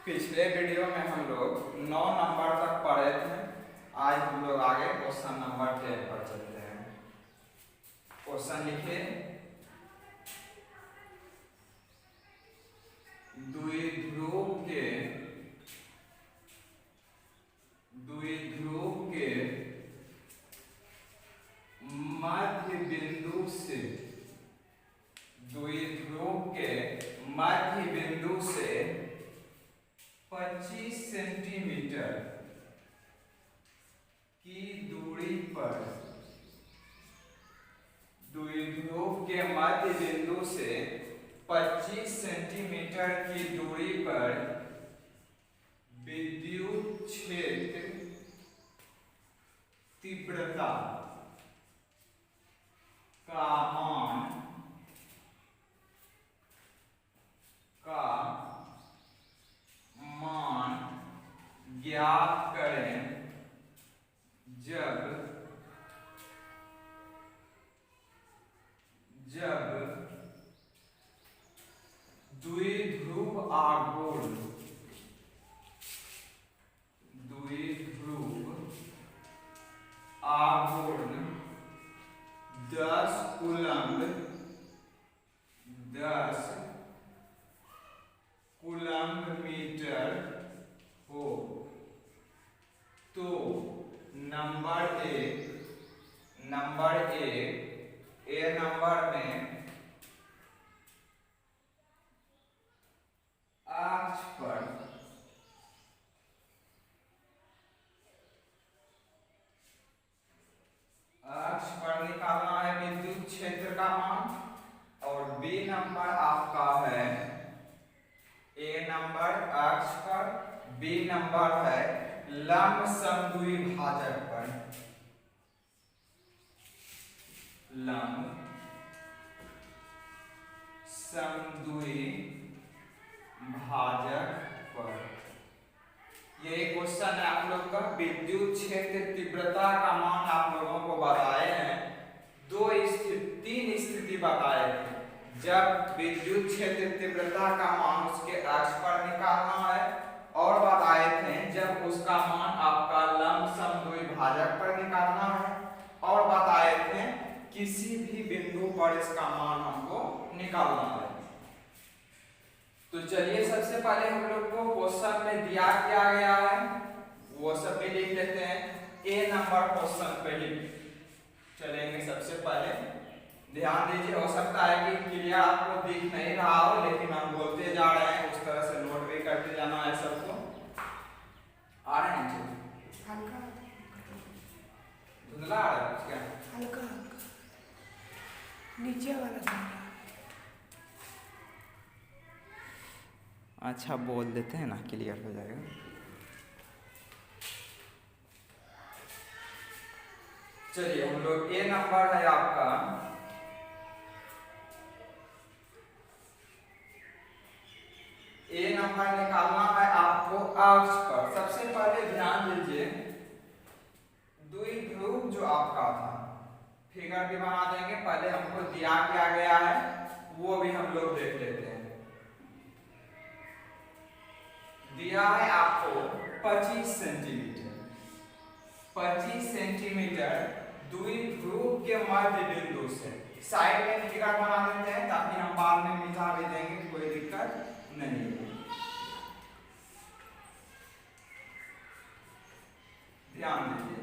पिछले वीडियो में हम लोग 9 नंबर तक पढ़े थे। आज हम लोग आगे क्वेश्चन नंबर 10 पर चलते हैं। क्वेश्चन लिखिए, द्विध्रुव के मध्य बिंदु से द्विध्रुव के मध्य बिंदु से 25 सेंटीमीटर की दूरी पर द्विध्रुव के मध्य बिंदु से 25 सेंटीमीटर की दूरी पर विद्युत क्षेत्र तीव्रता का मान ज्ञात करें जब द्विध्रुव आघूर्ण 10 कूलम्ब मीटर हो। तो नंबर एक ए नंबर में अक्ष पर निकालना है विद्युत क्षेत्र का मान, और बी नंबर आपका है ए नंबर अक्ष पर, बी नंबर है लंब समद्विभाजक पर। लंब समद्विभाजक पर ये क्वेश्चन है आप लोग का। विद्युत क्षेत्र तीव्रता का मान आप लोगों को बताए हैं, तीन स्थिति बताए थे। जब विद्युत क्षेत्र तीव्रता का मान उसके अक्ष पर निकालना है, और बताए थे जब उसका मान आपका लंब समद्विभाजक पर निकालना है, और बताए थे किसी भी बिंदु पर इसका मान हमको निकालना है। तो चलिए सबसे पहले हम लोग को क्वेश्चन में दिया क्या गया है वो सब भी लिख लेते हैं। ए नंबर क्वेश्चन पे ही चलेंगे। सबसे पहले ध्यान दीजिए, हो सकता है कि क्लियर आपको दिख नहीं रहा हो, लेकिन हम बोलते जा रहे हैं, उस तरह से नोट भी करते जाना है सबको। आ रहे हैं हल्का धुंधला आ रहा है क्या? हल्का नीचे वाला। अच्छा बोल देते हैं ना, क्लियर हो जाएगा। चलिए हम लोग ए नंबर है आपका, ए नंबर निकालना है आपको अक्ष पर। सबसे पहले ध्यान दीजिए, द्विध्रुव जो आपका था, फिगर भी बना देंगे। पहले हमको दिया क्या गया है वो भी हम लोग देख लेते हैं। दिया है आपको 25 सेंटीमीटर द्विध्रुव के मध्य बिंदु से। साइड में फिगर बना देते हैं ताकि हम बाद में मिटा भी देंगे, कोई दिक्कत नहीं है। ध्यान दीजिए,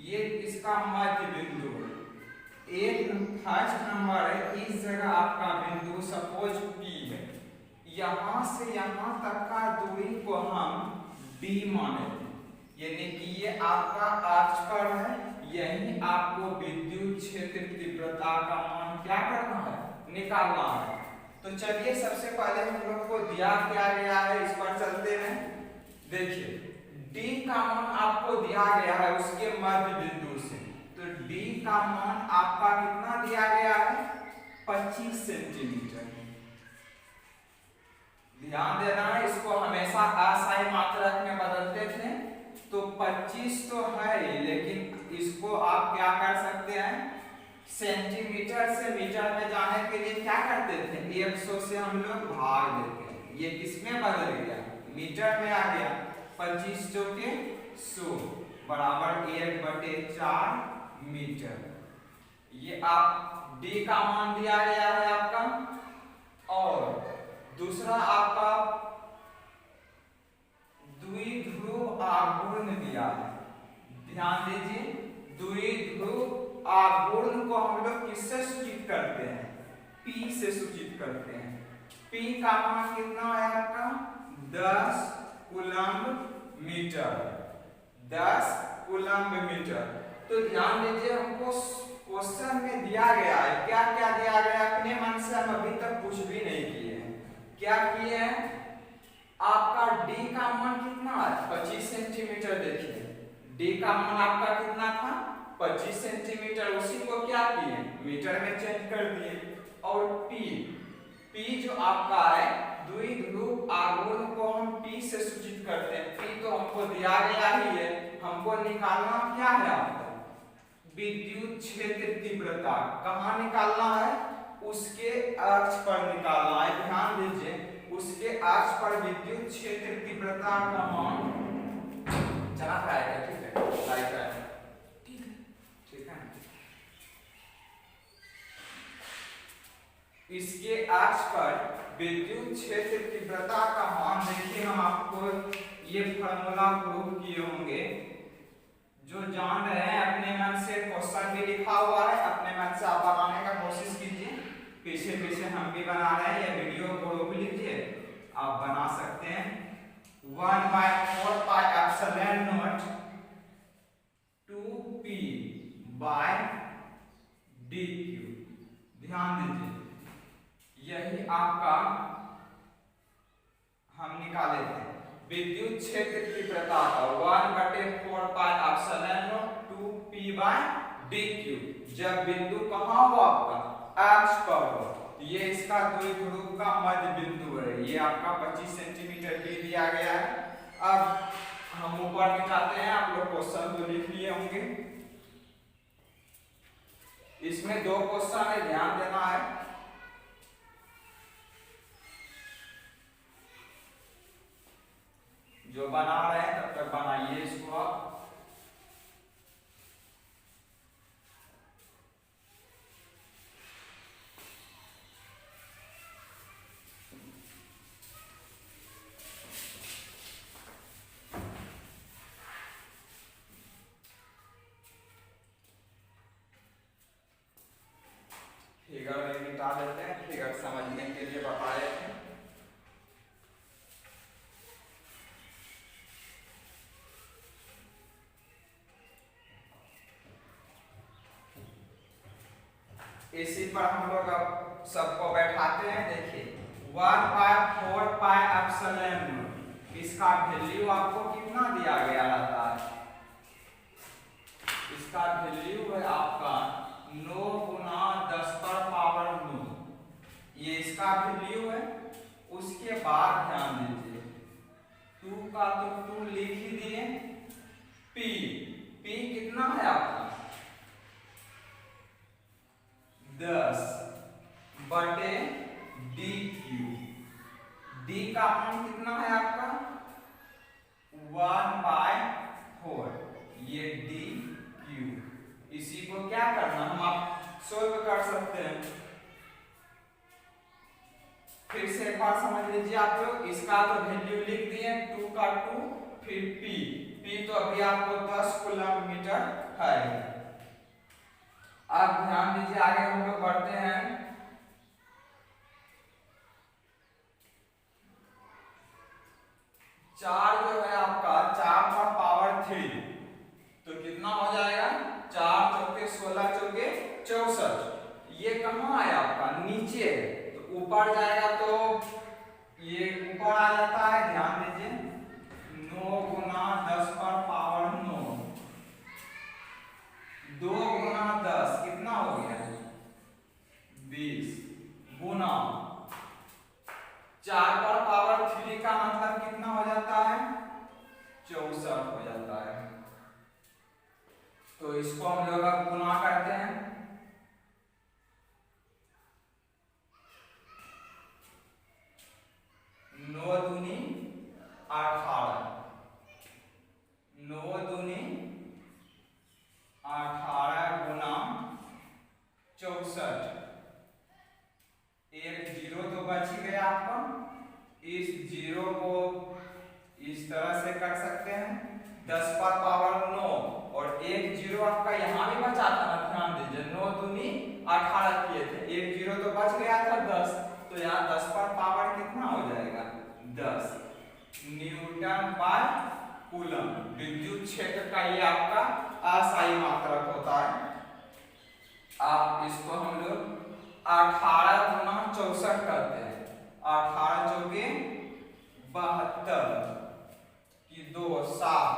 ये इसका मध्य बिंदु है। एक फर्स्ट नंबर है, इस जगह आपका बिंदु सपोज P है। यहां से यहां तक का दूरी को हम B माने, यानी कि ये आपका अक्ष पर है। यही आपको विद्युत क्षेत्र तीव्रता का मान क्या करना है, निकालना है। तो चलिए सबसे पहले हम लोग को दिया क्या गया है, इस पर चलते हैं। देखिए D का मान आपको दिया गया है उसके मध्य बिंदु से। तो D का मान आपका कितना दिया गया है, 25 सेंटीमीटर। ध्यान देना है, इसको हमेशा असाई मात्रक में बदलते थे। तो 25 तो है, लेकिन इसको आप क्या कर सकते हैं, सेंटीमीटर से मीटर में जाने के लिए क्या करते थे, 100 से हम लोग भाग देते हैं। ये किसमें बदल गया, मीटर में आ गया 25 चौके 100 बराबर 1/4 मीटर। ये आप डी का मान दिया गया है आपका। और दूसरा आपका द्विध्रुव आघूर्ण दिया है। ध्यान दीजिए, द्विध्रुव आघूर्ण को हम लोग किससे सूचित करते हैं? P से सूचित करते हैं। P का मान कितना है आपका? 10 कूलम्ब मीटर। 10 coulomb metre. तो ध्यान दीजिए, हमको क्वेश्चन में दिया गया है, क्या क्या दिया गया है अपने मन से हम अभी तक कुछ भी नहीं किए हैं। क्या किए हैं? आपका D का मान कितना है? 25 सेंटीमीटर। देखिए D का मान आपका कितना था? 25 सेंटीमीटर। उसी को क्या किए? मीटर में चेंज कर दिए। और P जो आपका है द्विध्रुव आघूर्ण को हम P से सूचित करते हैं। P तो हमको दिया गया ही है, हमको निकालना क्या है आपको? विद्युत क्षेत्र तीव्रता। कहाँ निकालना है? उसके अक्ष पर निकालना है। ध्यान दीजिए, उसके अक्ष पर विद्युत क्षेत्र तीव्रता का मान चला पाएगा। ठीक है, लाइक है, ठीक है। इसके अक्ष पर विद्युत क्षेत्र तीव्रता का मान देखिए, हम आपको ये फॉर्मूला प्रूव किए होंगे। जो जान रहे हैं अपने मन से, क्वेश्चन भी लिखा हुआ है, अपने मन से आप बनाने का कोशिश कीजिए। पीछे पीछे हम भी बना रहे हैं, ये वीडियो को रोक लीजिए, आप बना सकते हैं। 1/4 pi epsilon naught 2p by dq। ध्यान दीजिए, यही आपका हम निकाले थे विद्युत क्षेत्र तीव्रता का 1/4 pi epsilon naught 2p by dq। जब बिंदु कहाँ हो आपका? अक्ष पर हो। ये इसका द्विध्रुव का मध्य बिंदु है। ये आपका 25 सेंटीमीटर D दिया गया है। अब हम ऊपर निकालते हैं, आप लोग क्वेश्चन तो लिख लिए होंगे। इसमें 2 क्वेश्चन है, ध्यान देना है। जो बना रहे हैं तब तक बनाइए इसको आप। फिगर में मिटा देते हैं, फिगर समझने के लिए बताए थे। इसी पर हम लोग अब सबको बैठाते हैं। देखिए 1/4 पाई एप्सिलॉन नॉट, इसका वैल्यू आपको कितना दिया गया रहता है? इसका वैल्यू है आपका 9 × 10⁻⁹। ये इसका वैल्यू है। उसके बाद ध्यान दीजिए, 2 का तो 2 लिख ही दिए। P कितना है आपका? 10/dq। D का मान कितना है आपका? 1/4। ये dq। इसी को क्या करना, हम आप सोल्व कर सकते हैं। फिर से एक बार समझ लीजिए आप लोग, इसका तो वैल्यू लिख दिए, 2 का 2, फिर P तो अभी आपको 10 कूलम्ब मीटर है। अब ध्यान दीजिए, आगे हम लोग बढ़ते हैं। चार जो है आपका 4⁻³ तो कितना हो जाएगा? 4 चौके 16 चौके 64। ये कहाँ है आपका? नीचे। तो ऊपर जाएगा तो ये ऊपर आ जाता है। ध्यान दीजिए, 9 × 10⁻⁹। 2 × 10 कितना हो गया? 20 गुना 4⁻³ का मतलब कितना हो जाता है? 64 हो जाता है। तो इसको हम लोग अब गुना करते हैं। 9 दूनी न्यूटन पर कूलम। विद्युत क्षेत्र का ये आपका अस्थायी मात्रक होता है। आप इसको हम लोग 18 गुना 64 करते हैं। 18 चौके 72 की 2 7,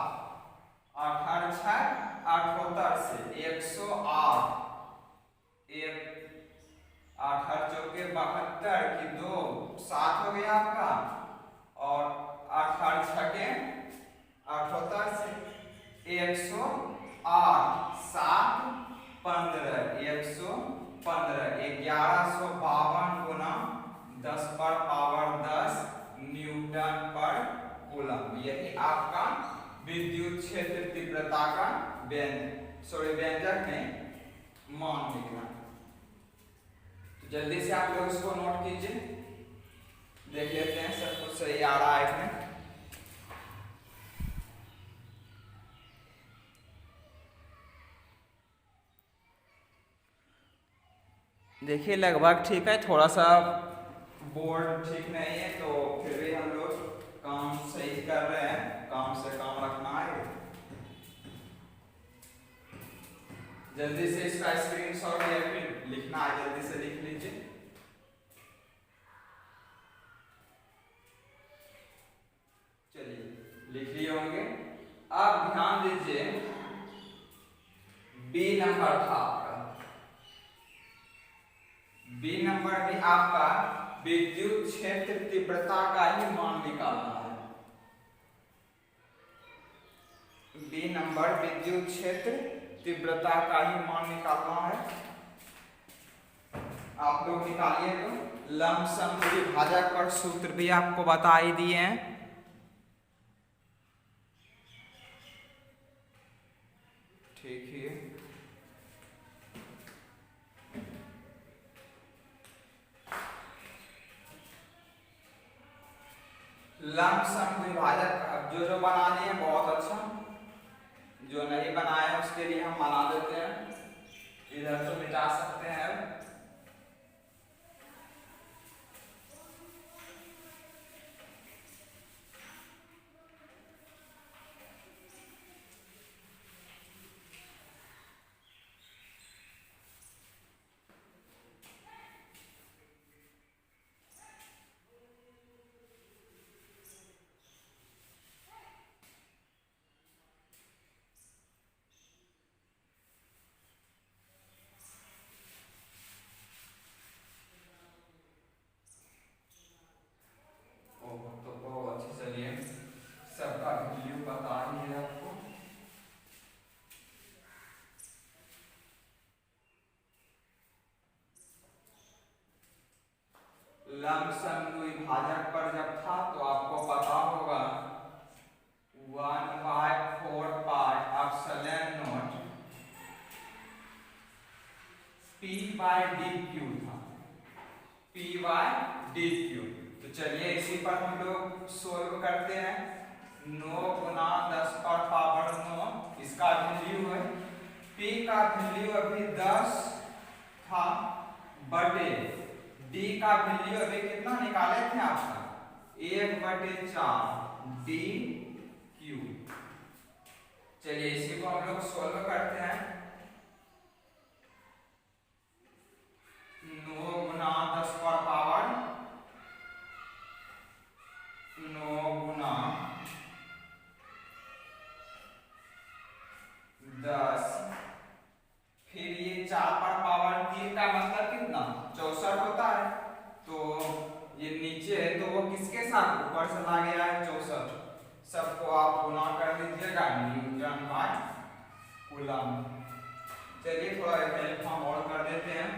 18 6 78 से 108, 18 चौके 72 की 2 7 हो गया आपका, और 18 छके 78 से 108 7 15 115 1152 गुना 10 पर पावर 10 न्यूटन पर कूलम। यही आपका विद्युत क्षेत्र तीव्रता का व्यंजक में मान निकला। तो जल्दी से आप लोग इसको नोट कीजिए, देख लेते हैं सब कुछ सही आ रहा है इसमें। देखिए लगभग ठीक है, थोड़ा सा बोर्ड ठीक नहीं है तो फिर भी हम लोग काम सही कर रहे हैं। काम से काम रखना है। जल्दी से इसका स्क्रीनशॉट या फिर लिखना है, जल्दी से लिख लीजिए। चलिए लिख लिए होंगे। अब ध्यान दीजिए, बी नंबर था आपका, बी नंबर में आपका विद्युत क्षेत्र तीव्रता का ही मान निकालना है। बी नंबर विद्युत क्षेत्र तीव्रता का ही मान निकालना है। आप लोग निकालिए। तो लंबसम विभाजक पर सूत्र भी आपको बता ही दिए हैं। ठीक है, लंबसम विभाजक जो बना लिए बहुत अच्छा, जो नहीं बनाए उसके लिए हम बना देते हैं। इधर तो मिटा सकते हैं। लंबसम विभाजक पर जब था तो आपको पता होगा 1/4 पाई एप्सिलॉन नॉट P/dq था, P/dq। तो चलिए इसी पर हम लोग सोल्व करते हैं। 9 गुना 10 पर पावर 9 इसका वैल्यू है। P का वैल्यू अभी 10 था, बटे D का वैल्यू अभी कितना निकाले थे आपका 1/4 dq। चलिए इसी को हम लोग सोल्व करते हैं। 9 गुना 10 पर पावर 9 गुना 10, फिर ये 4 पर पावर 3 का मतलब कितना 64 होता है। तो ये नीचे है तो वो किसके साथ ऊपर चला गया है 64। सबको आप गुना कर दीजिएगा न्यूटन बाय कूलम। चलिए थोड़ा हेल्प हम और कर देते हैं।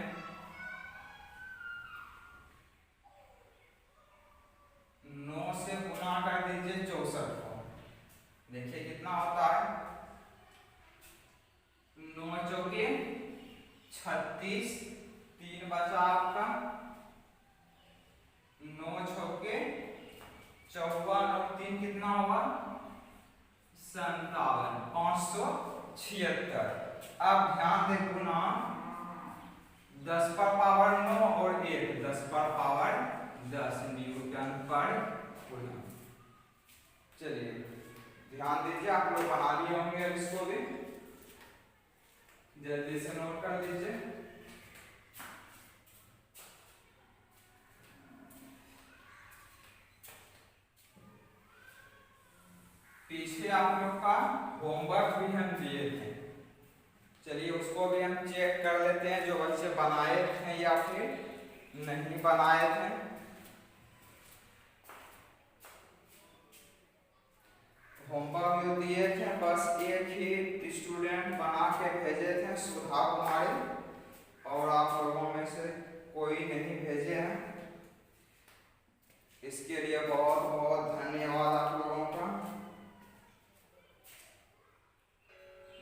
9 से गुना कर दीजिए 64 को, देखिए कितना होता है 9 चौके 36, 3 बचा आपका 9 छक्के 54 और 3 कितना होगा 57, 576। अब ध्यान दे गुना 10 पर पावर 9 और 1 10 पर पावर 10 न्यूटन पर कूलम। चलिए ध्यान दीजिए, आप लोग बना लिए होंगे अब इसको भी, जल्दी से नोट कर लीजिए। पीछे आप लोग का होमवर्क भी हम दिए थे, चलिए उसको भी हम चेक कर लेते हैं, जो बच्चे बनाए थे या फिर नहीं बनाए थे। होमवर्क जो दिए थे बस एक ही स्टूडेंट बना के भेजे थे, सुधा कुमारी, और आप लोगों में से कोई नहीं भेजे हैं। इसके लिए बहुत बहुत धन्यवाद आप लोगों का,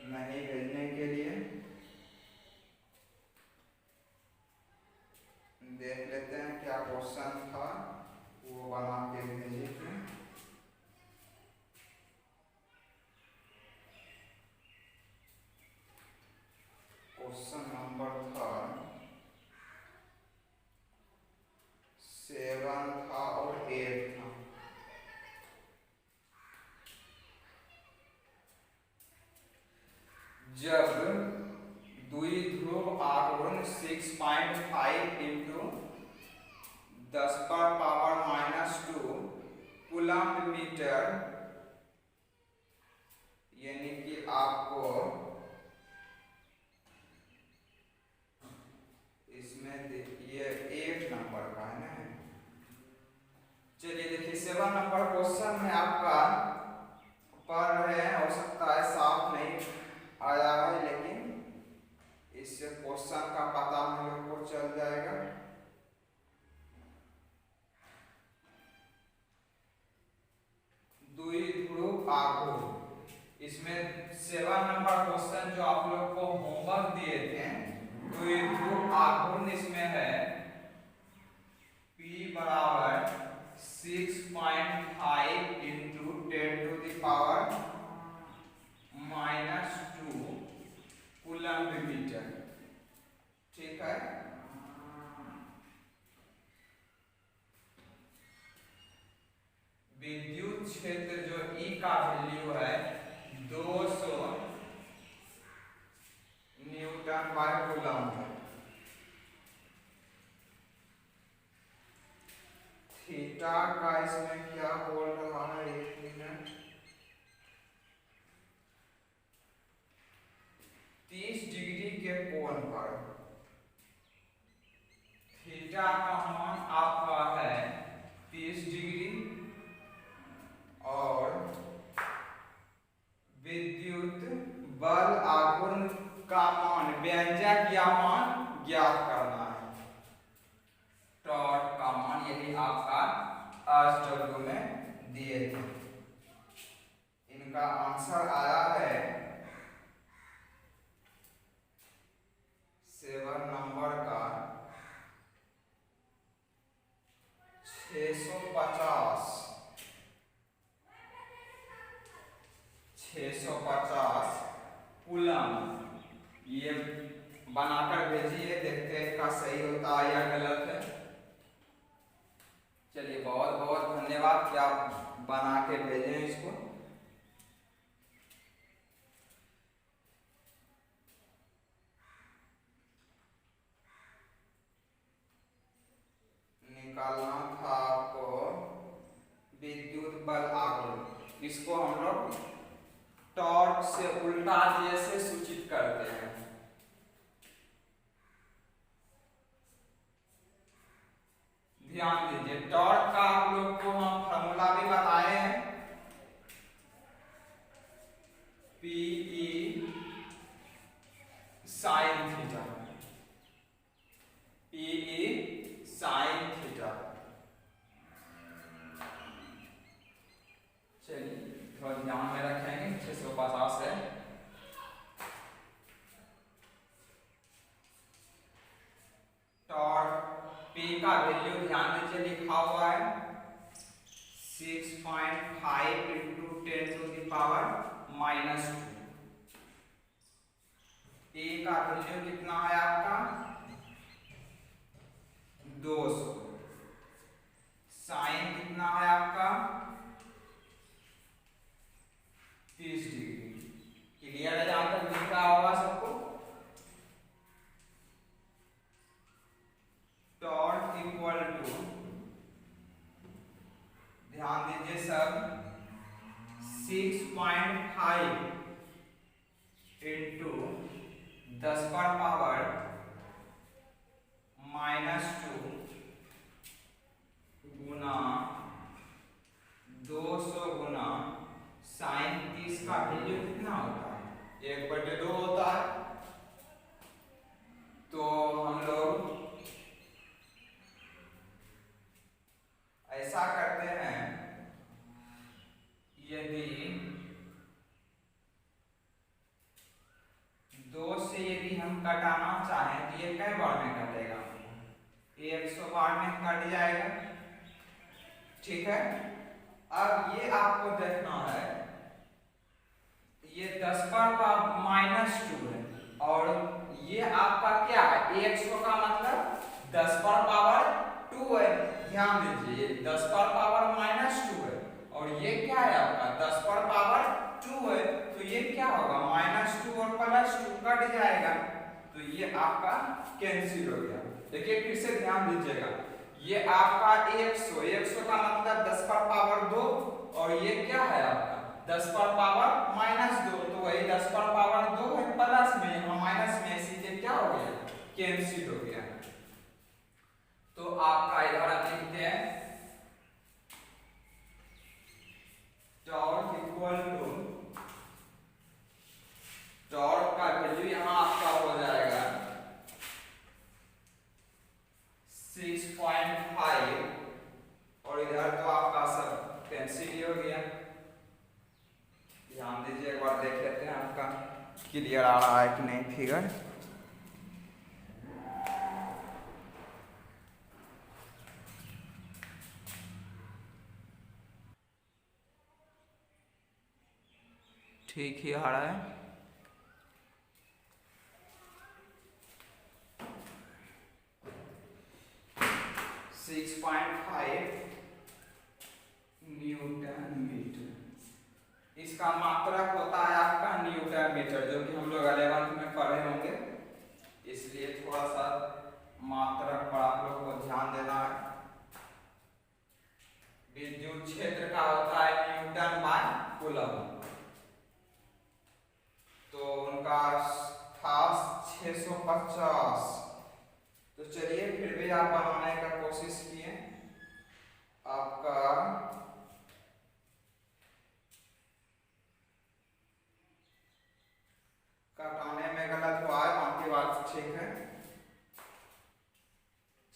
नहीं भेजने के लिए। देख लेते हैं क्या क्वेश्चन था, वो बना के भेजे थे। क्वेश्चन नंबर था 7 था और 8 था। जब द्विध्रुव आघूर्ण 6.5 इंटू 10⁻⁻² कूलम्ब मीटर, यानी कि आपको इसमें देखिए 8 नंबर का है ना। चलिए देखिए 7 नंबर क्वेश्चन में आपका पढ़ रहे हैं, हो सकता है साफ नहीं आया है, लेकिन इससे क्वेश्चन का पता हम लोग को चल जाएगा। द्विध्रुव आघूर्ण, इसमें 7 नंबर क्वेश्चन जो आप लोग को होमवर्क दिए थे, द्विध्रुव आघूर्ण इसमें है P बराबर 6.5 इंटू 10⁻⁻² कूलम्ब मीटर, ठीक है। विद्युत क्षेत्र जो E का वैल्यू है 200 न्यूटन बाय कूलम्ब है। थीटा का इसमें क्या बोल रहा है, 1 मिनट, 30 डिग्री के कोण पर थीटा का मान आपका है 30 डिग्री, और विद्युत बल आघूर्ण का मान, व्यंजक या मान ज्ञात करना है, टॉर्क का मान, यही आपका SW में दिए थे। इनका आंसर आया है 7 नंबर का 650 कूलम्ब। ये बनाकर भेजिए, देखते हैं इसका सही होता है या गलत है। चलिए बहुत बहुत धन्यवाद कि आप बना के भेजें इसको। निकालना था आपको विद्युत बल आघूर्ण, इसको हम लोग टॉर्क से उल्टा जैसे सूचित करते हैं। ध्यान दीजिए, टॉर्क का आप लोग को हम फॉर्मूला भी बताए हैं, PE sine theta, PE sine theta. चलिए थोड़ा ध्यान में रखेंगे, 650 है। टॉर्क P का वैल्यू ध्यान दीजिए लिखा हुआ है 6.5 इंटू 10⁻⁻²। A का वैल्यू कितना है आपका 200, साइन कितना है आपका ये कई बार में कटेगा, ये 100 बार में कट जाएगा। ठीक है, अब ये आपको देखना है, ये 10 पर -2 है और ये आपका क्या है, 100 का मतलब 10 पर पावर 2 है। ध्यान दीजिए, 10 पर पावर -2 है और ये क्या है आपका 10 पर पावर 2 है, तो ये क्या होगा -2 और +2 कट जाएगा, तो ये आपका कैंसिल हो गया। देखिए फिर से ध्यान दीजिएगा, ये आपका 100 का मतलब 10 पर पावर 2 और ये क्या है आपका 10 पर पावर -2, तो वही 10 पर पावर 2 है प्लस में, यहाँ माइनस में, सीधे क्या हो गया कैंसिल हो गया। तो आपका इधर लिखते हैं टॉर्क इक्वल टू, टॉर्क का वैल्यू यहाँ आपका हो जाएगा 6.5 और इधर तो आपका सब कैंसिल ही हो गया। ध्यान दीजिए, एक बार देख लेते हैं आपका क्लियर आ रहा है कि नहीं फिगर। ठीक ही आ रहा है। न्यूटन मीटर, इसका मात्रक होता है आपका न्यूटन मीटर, जो कि हम लोग 11th में पढ़े होंगे, इसलिए थोड़ा सा मात्रक पर आप लोग को ध्यान देना है। विद्युत क्षेत्र का होता है न्यूटन बाय कूलम, तो उनका था 650। तो चलिए फिर भी आप बनाने का कोशिश किए, आपका कटाने में गलत हुआ है, बाकी बात ठीक है।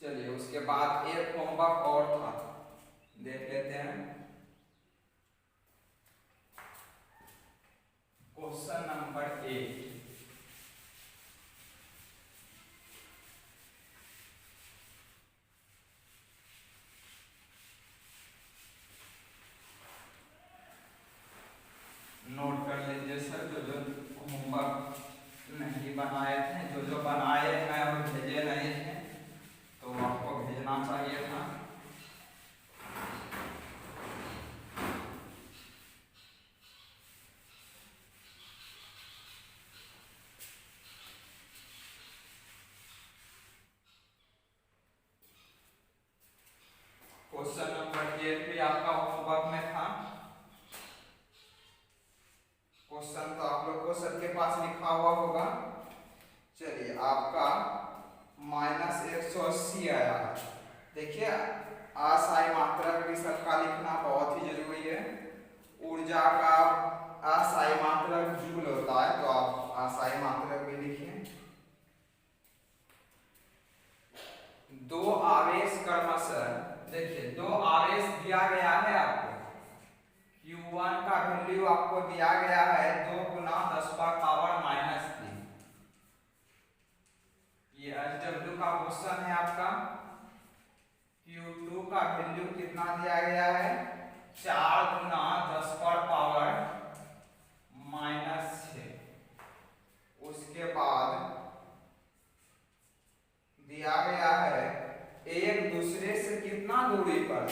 चलिए उसके बाद एक होमवर्क और था, देख लेते हैं। क्वेश्चन नंबर 8, नोट कर लीजिए सर, जो होमवर्क नहीं बनाए थे, जो बनाए हैं और भेजे नहीं थे, तो आपको भेजना चाहिए था। क्वेश्चन नंबर 8 भी आपका होमवर्क में था। क्वेश्चन तो आप लोग को सबके पास लिखा हुआ होगा। चलिए आपका -180 आया। देखिए असाई मात्रक भी सबका लिखना बहुत ही जरूरी है। ऊर्जा का असाई मात्रक जूल होता है, तो आप असाई मात्रक भी लिखिए। दो आवेश क्रमशः, देखिए दो आवेश दिया गया है आपको, Q1 का वैल्यू आपको दिया गया है 2 गुना 10 का पावर -3। ये SW का क्वेश्चन है आपका। Q2 का वैल्यू कितना दिया गया है 4 गुना 10 पर पावर -6। उसके बाद दिया गया है एक दूसरे से कितना दूरी पर,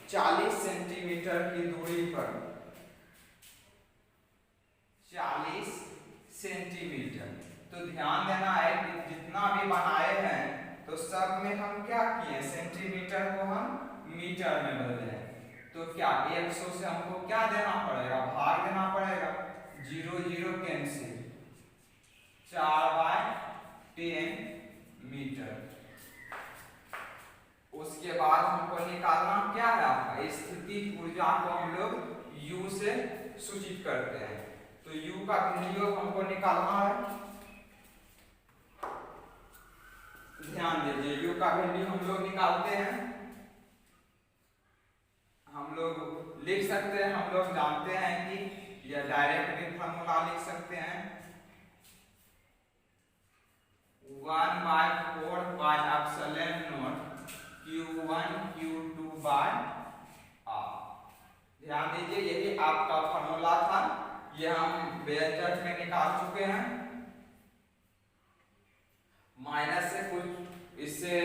40 सेंटीमीटर की दूरी पर, 40 सेंटीमीटर। तो ध्यान देना है कि जितना भी बनाए हैं तो सब में हम क्या किए, सेंटीमीटर को हम मीटर में बदले। तो क्या 100 से हमको क्या देना पड़ेगा, भाग देना पड़ेगा, 0 0 कैंसिल, 4/10 मीटर। उसके बाद हमको निकालना क्या है आपका स्थितिज ऊर्जा को हम लोग U से सूचित करते हैं, तो U का वैल्यू हमको निकालना है। ध्यान दीजिए, U का वैल्यू हम लोग निकालते हैं, हम लोग लिख सकते हैं, हम लोग जानते हैं कि या डायरेक्ट भी फॉर्मूला लिख सकते हैं, 1/4 pi epsilon naught Q1 Q2 by R। ध्यान दीजिए यही आपका फॉर्मूला था, ये हम व्यंजक में निकाल चुके हैं। माइनस से कुछ इससे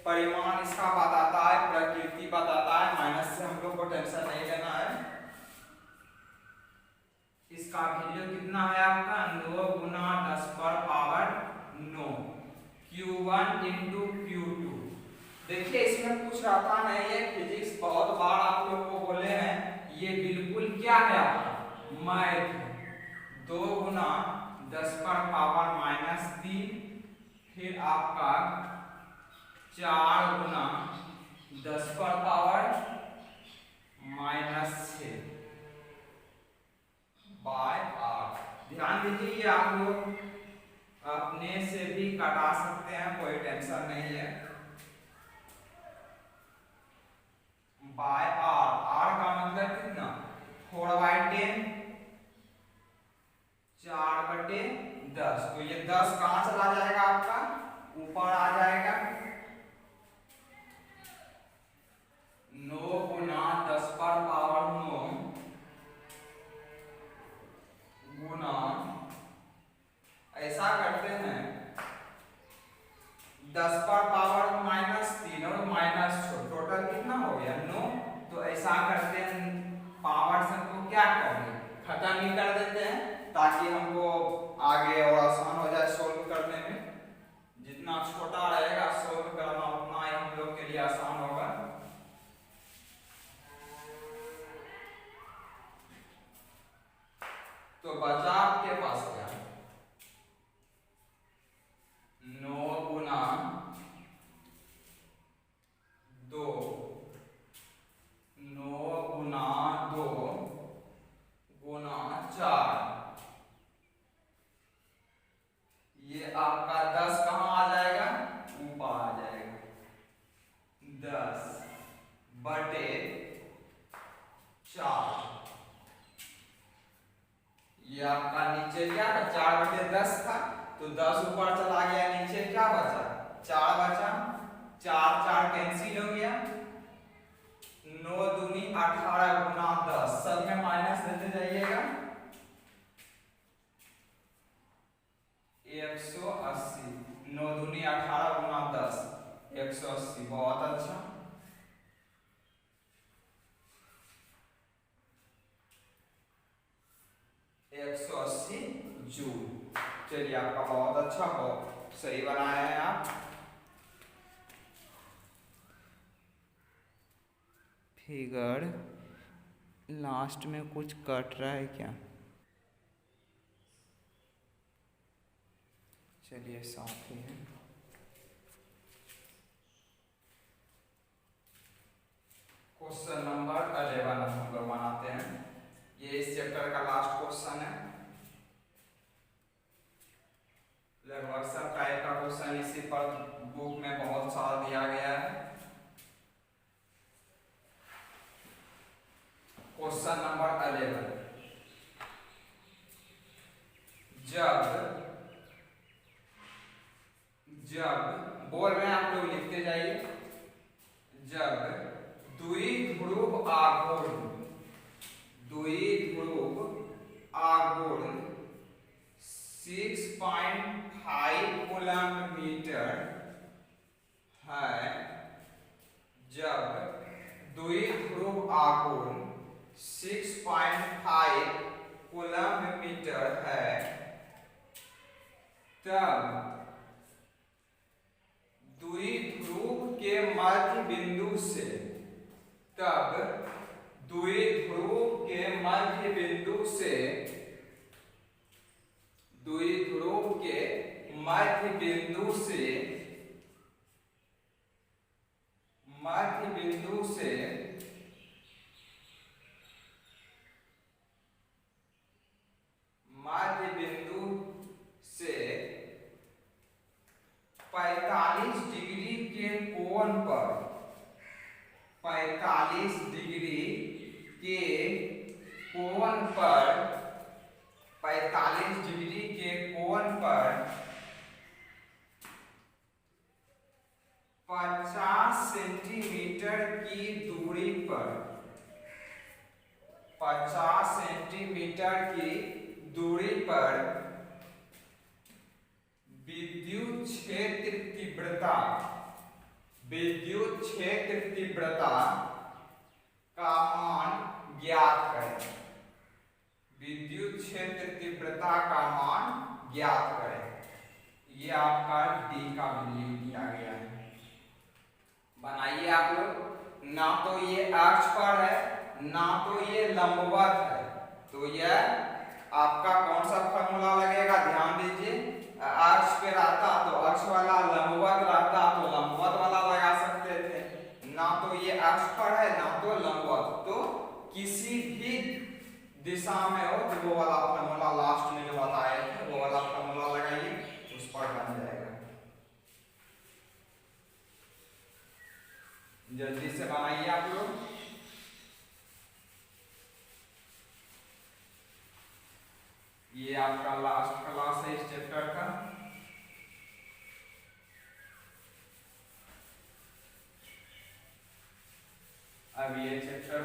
परिमाण इसका बताता है, प्रकृति बताता है, माइनस से हम लोग को टेंशन नहीं लेना है। इसका वैल्यू कितना है आपका 9 गुना 10 पर पावर 9 Q1 इंटू Q2। देखिए इसमें कुछ रहता नहीं है, फिजिक्स बहुत बार आप लोग को बोले हैं, ये बिल्कुल क्या है आपका मैथ। 2 गुना 10 पर पावर -3, फिर आपका 4 गुना 10 पर पावर -6 बाय R। ध्यान दीजिए ये आप लोग अपने से भी कटा सकते हैं, कोई टेंशन नहीं है। बाय R, R का मतलब कितना 4/10 4/10। तो ये 10 कहां चला जाएगा आपका ऊपर आ जाएगा। 9 गुना 10 पर पावर 9 गुना, ऐसा करते हैं 10 पर पावर -3 और -6, टोटल कितना हो गया 9। तो ऐसा करते हैं पावर से हमको क्या करेंगे खत्म ही कर देते हैं, ताकि हमको आगे और आसान हो जाए सोल्व करने में। जितना छोटा रहेगा सोल्व करना उतना ही हम लोग के लिए आसान होगा। तो बचा आपके पास क्या 9 गुना 2 9 गुना 2 गुना 4, ये आपका 10 कहां आ जाएगा ऊपर आ जाएगा। 10/4, ये आपका नीचे क्या था 4/10 था, तो 10 ऊपर चला गया, नीचे क्या बचा 4 बचा। 4 4 कैंसिल हो गया। 9 दूनी 18 गुना 10, सब में माइनस देते जाइएगा। 180, 9 दूनी 18 गुना 10 180। बहुत अच्छा। जूल। चलिए आपका बहुत अच्छा, बहुत सही बनाए हैं आप। फिगर लास्ट में कुछ कट रहा है क्या? चलिए साफ ही है। क्वेश्चन नंबर 11 हम लोग बनाते हैं, ये इस चैप्टर का लास्ट क्वेश्चन है। लगभग सब टाइप का क्वेश्चन इसी पर बुक में बहुत सारा दिया गया है। क्वेश्चन नंबर 11, जब बोल रहे हैं आप लोग लिखते जाइए। जब द्विध्रुव आघूर्ण 6.5 कूलम्ब मीटर है, जब द्विध्रुव आघूर्ण 6.5 कूलम्ब मीटर है, तब द्विध्रुव के मध्य बिंदु से द्विध्रुव के मध्य बिंदु से मध्य बिंदु से 45 डिग्री के कोण पर 45 डिग्री के कोण पर 45 डिग्री के कोण पर 50 सेंटीमीटर की दूरी पर 50 सेंटीमीटर की दूरी पर विद्युत क्षेत्र तीव्रता का मान ज्ञात करें। विद्युत क्षेत्र तीव्रता का मान ज्ञात करें। ये आपका डी का वैल्यू दिया गया है। बनाइए आप लोग। ना तो ये अक्ष पर है ना तो ये लंबवत है, तो यह आपका कौन सा फॉर्मूला लगेगा? ध्यान दीजिए, अक्ष पे रहता तो अक्ष वाला, लंबवत रहता तो लंबवत वाला लगा सकते थे। ना तो ये अक्ष पर है ना तो लंबवत, तो किसी भी दिशा में हो तो वो वाला फॉर्मूला लास्ट में जो बताए थे वो वाला फॉर्मूला लगाइए, उस पर बन जाएगा। जल्दी से बनाइए आप लोग। ये आपका लास्ट क्लास है इस चैप्टर का। अब ये चैप्टर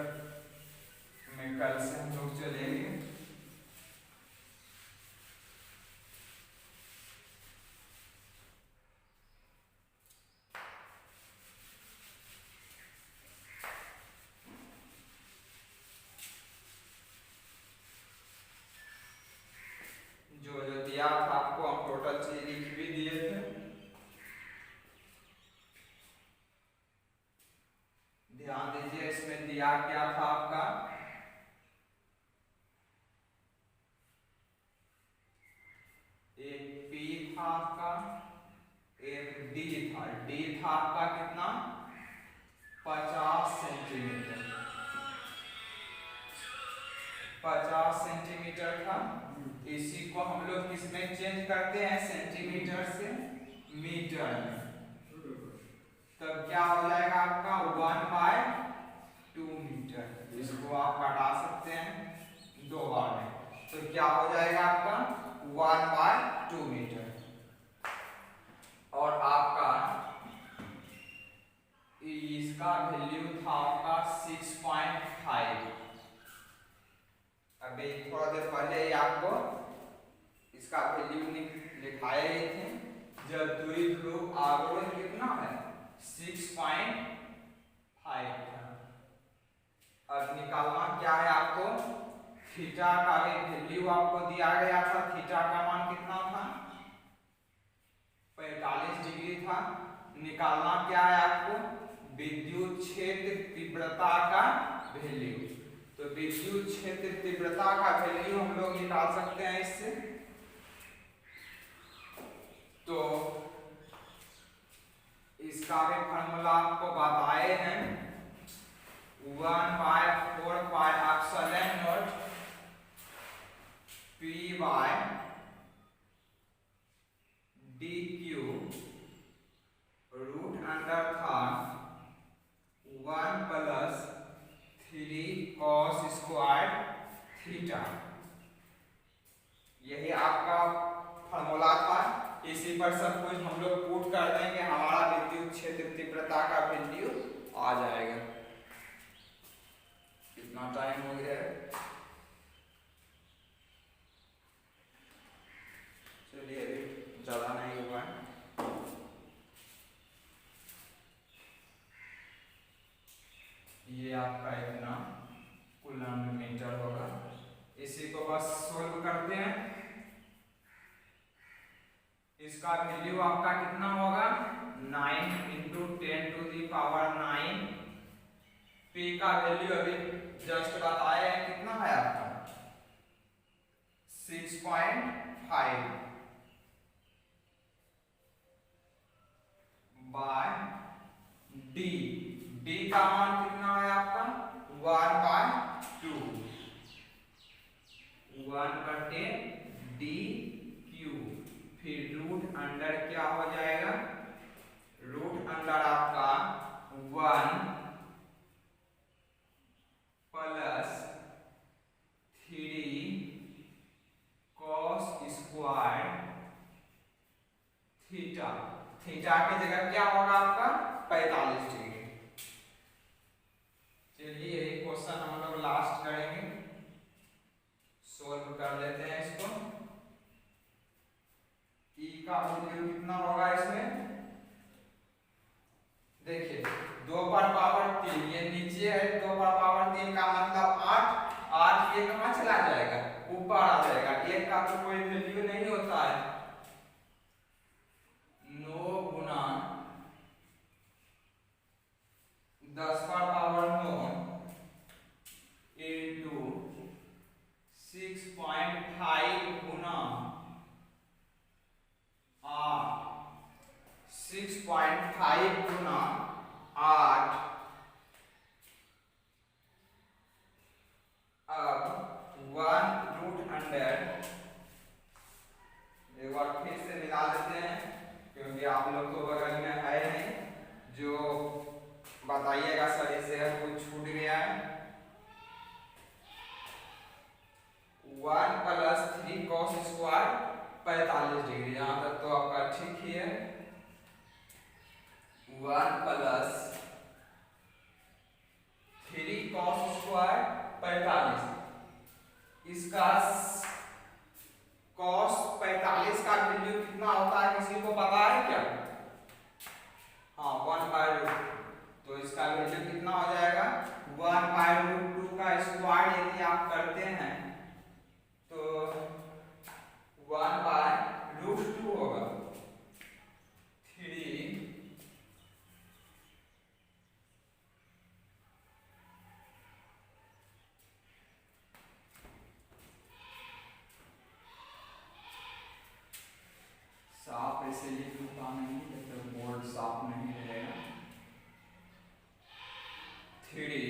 में कल से हम लोग चलेंगे। जो जो दिया था आपको हम टोटल चीज लिख भी दिए थे। ध्यान दीजिए, इसमें दिया क्या था आपका? एक पी था आपका, एक डी था। डी था आपका कितना? 50 सेंटीमीटर। 50 सेंटीमीटर था। इसी को हम लोग किसमें चेंज करते हैं? सेंटीमीटर से मीटर में। तब क्या हो जाएगा आपका? 1/2 मीटर। इसको आप घटा सकते हैं 2 बार में, तो क्या हो जाएगा आपका? 1/2 मीटर। और आपका इसका वैल्यू था आपका 6.5। अभी थोड़ा देर पहले ही आपको इसका वैल्यू लिखाए गए थे। जब द्विध्रुव ध्रुव आरोहण कितना है? 6.5 था। अब निकालना क्या है आपको? थीटा का भी वैल्यू आपको दिया गया था। थीटा का मान कितना था? 45 डिग्री था। निकालना क्या है आपको? विद्युत क्षेत्र तीव्रता का वैल्यू। तो विद्युत क्षेत्र तीव्रता का वैल्यू हम लोग निकाल सकते हैं इससे। तो इसका भी फॉर्मूला आपको बताए हैं। 1/4 pi epsilon naught P by dq root under था 1 प्लस 3 cos स्क्वायर थीटा। यही आपका फॉर्मूला था। इसी पर सब कुछ हम लोग पुट कर देंगे, हमारा विद्युत क्षेत्र तीव्रता का वैल्यू आ जाएगा। कितना टाइम हो गया है? चलिए, अभी ज्यादा नहीं हुआ है। ये आपका इतना कूलम्ब मीटर होगा। इसी को बस सोल्व करते हैं। इसका वैल्यू आपका कितना होगा? 9 × 10⁹ P का वैल्यू अभी जस्ट बताए हैं, कितना है आपका? 6.5 बाय डी। डी का मान कितना है आपका? 1/2। 1/dq। फिर रूट अंडर क्या हो जाएगा? रूट अंडर आपका 1 plus 3 cos square theta. Theta की जगह क्या होगा आपका 45 डिग्री। चलिए यही क्वेश्चन हम लोग लास्ट करेंगे, सोल्व कर लेते हैं इसको। ई का वैल्यू कितना होगा इसमें, देखिए 2 पर पावर 3, ये नीचे है 2 पर पावर 3 का मतलब 8, 8 ये कहाँ चला जाएगा, ऊपर आ जाएगा। 1 का तो कोई वैल्यू नहीं होता है। 9 गुना 10 पर पावर 9 इंटू 6.5 गुना 6.5 गुना 8। अब 1√100, एक बार फिर से मिला लेते हैं क्योंकि आप लोग तो बगल में है नहीं, जो बताइएगा सर इसे कुछ छूट गया है। 1 + 3 cos स्क्वायर 45 डिग्री, यहाँ तक तो आपका ठीक ही है। 1 + 3 cos स्क्वायर 45, इसका cos 45 का वैल्यू कितना होता है, किसी को पता है क्या? हाँ 1/√2, तो इसका वैल्यू कितना हो जाएगा 1/√2 का स्क्वायर यदि आप करते हैं तो 1/√2 होगा 3 साफ ऐसे लिखता नहीं जब तक बोर्ड साफ नहीं रहेगा। 3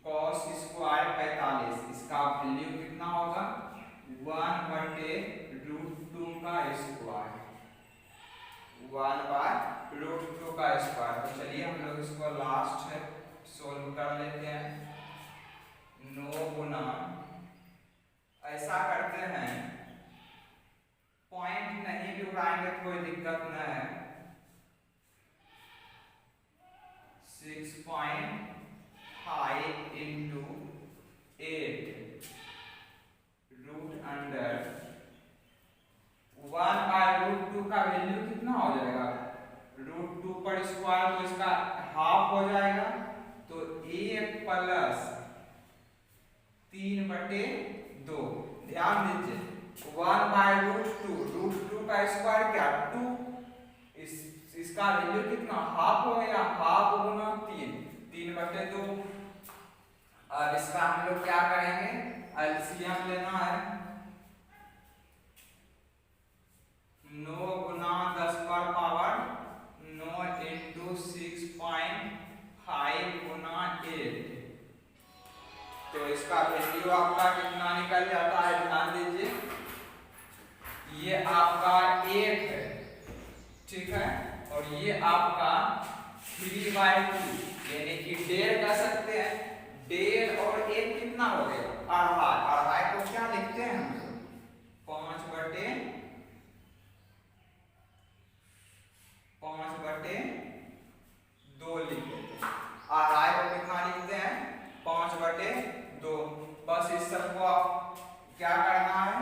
cos स्क्वायर 45, इसका वैल्यू कितना होगा 1/√2 का स्क्वायर, 1/√2 का स्क्वायर। तो चलिए हम लोग इसको लास्ट में सोल्व कर लेते हैं। 9 गुना, ऐसा करते हैं पॉइंट नहीं भी उड़ाएंगे कोई दिक्कत न है, 6.5 इंटू 8 √100, 1/√2 का वैल्यू कितना हो जाएगा √2 पर स्क्वायर, तो इसका हाफ हो जाएगा, तो 1 + 3/2। ध्यान दीजिए 1/√2 का स्क्वायर क्या 2, इसका वैल्यू कितना हाफ हो गया, हाफ गुना 3/2। अब इसका हम लोग क्या करेंगे, एलसीएम लेना है। 9 गुना 10 पर पावर 9 इंटू 6.5 गुना 8, तो इसका वैल्यू आपका कितना निकल जाता है, ध्यान दीजिए ये आपका 1 है, ठीक है, और ये आपका 3/2, यानी कि 1.5 कह सकते हैं। 1.5 और 1 कितना हो गया 2.5, 2.5 को क्या लिखते हैं हम 5/2 लिख देते हैं। 2.5 को कितना लिखते हैं 5/2। बस इस सबको आप क्या करना है,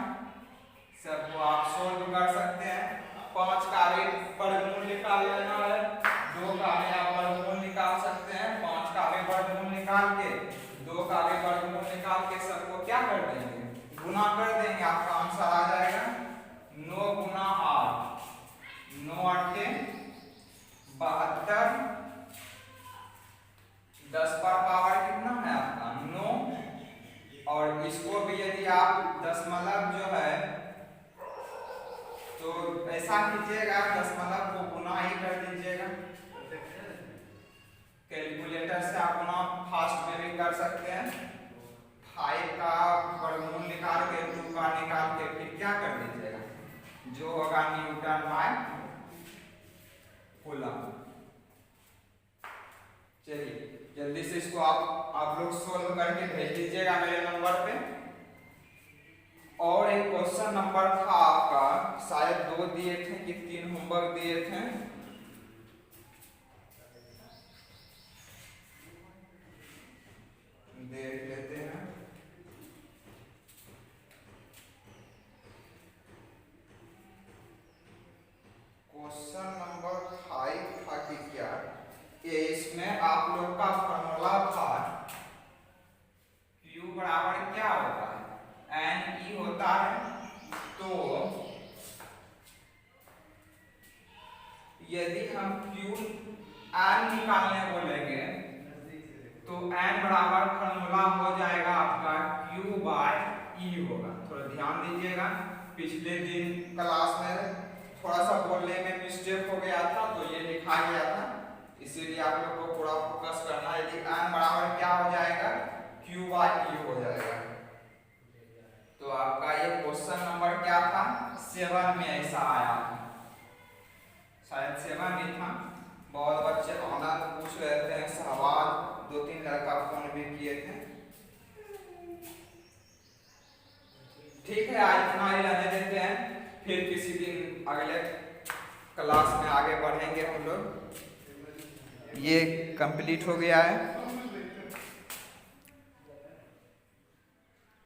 सबको आप सोल्व कर सकते हैं। 5 का भी वर्गमूल निकाल लेना है, 2 का भी आप वर्गमूल निकाल सकते हैं। 5 का भी वर्गमूल निकाल के 2 का भी वर्गमूल निकाल के सबको क्या कर देंगे, गुना कर देंगे, आपका आंसर आ जाएगा 9 गुना 8, 9 8 72, 10 पर पावर कितना है आपका 9, और इसको भी यदि आप दशमलव जो है तो ऐसा कीजिएगा, दशमलव को गुना ही कर दीजिएगा। कैलकुलेटर से आप गुना फास्ट में भी कर सकते हैं। 5 का वर्गमूल निकाल के 2 का निकाल के फिर क्या कर दीजिएगा, जो होगा न्यूटन बाय कूलम। चलिए जल्दी से इसको आप लोग सोल्व करके भेज दीजिएगा मेरे नंबर पे। और एक क्वेश्चन नंबर था आपका, शायद 2 दिए थे कि 3 होमवर्क दिए थे, एन निकालने बोलेंगे तो एन बराबर फॉर्मूला हो जाएगा आपका Q बाय E होगा। थोड़ा ध्यान दीजिएगा, पिछले दिन क्लास में थोड़ा सा बोलने में मिस्टेक हो गया था तो ये लिखा गया था, इसीलिए आप लोग को पूरा फोकस करना है। यदि एन बराबर क्या हो जाएगा, Q बाय E हो जाएगा। तो आपका ये क्वेश्चन नंबर क्या था, 7 में ऐसा आया था, शायद 7 ही था। बहुत बच्चे ऑनलाइन पूछ रहे थे सवाल, 2-3 लड़का फोन भी किए थे। ठीक है, आज इतना ही रहने देते हैं, फिर किसी दिन अगले क्लास में आगे बढ़ेंगे हम लोग। ये कंप्लीट हो गया है।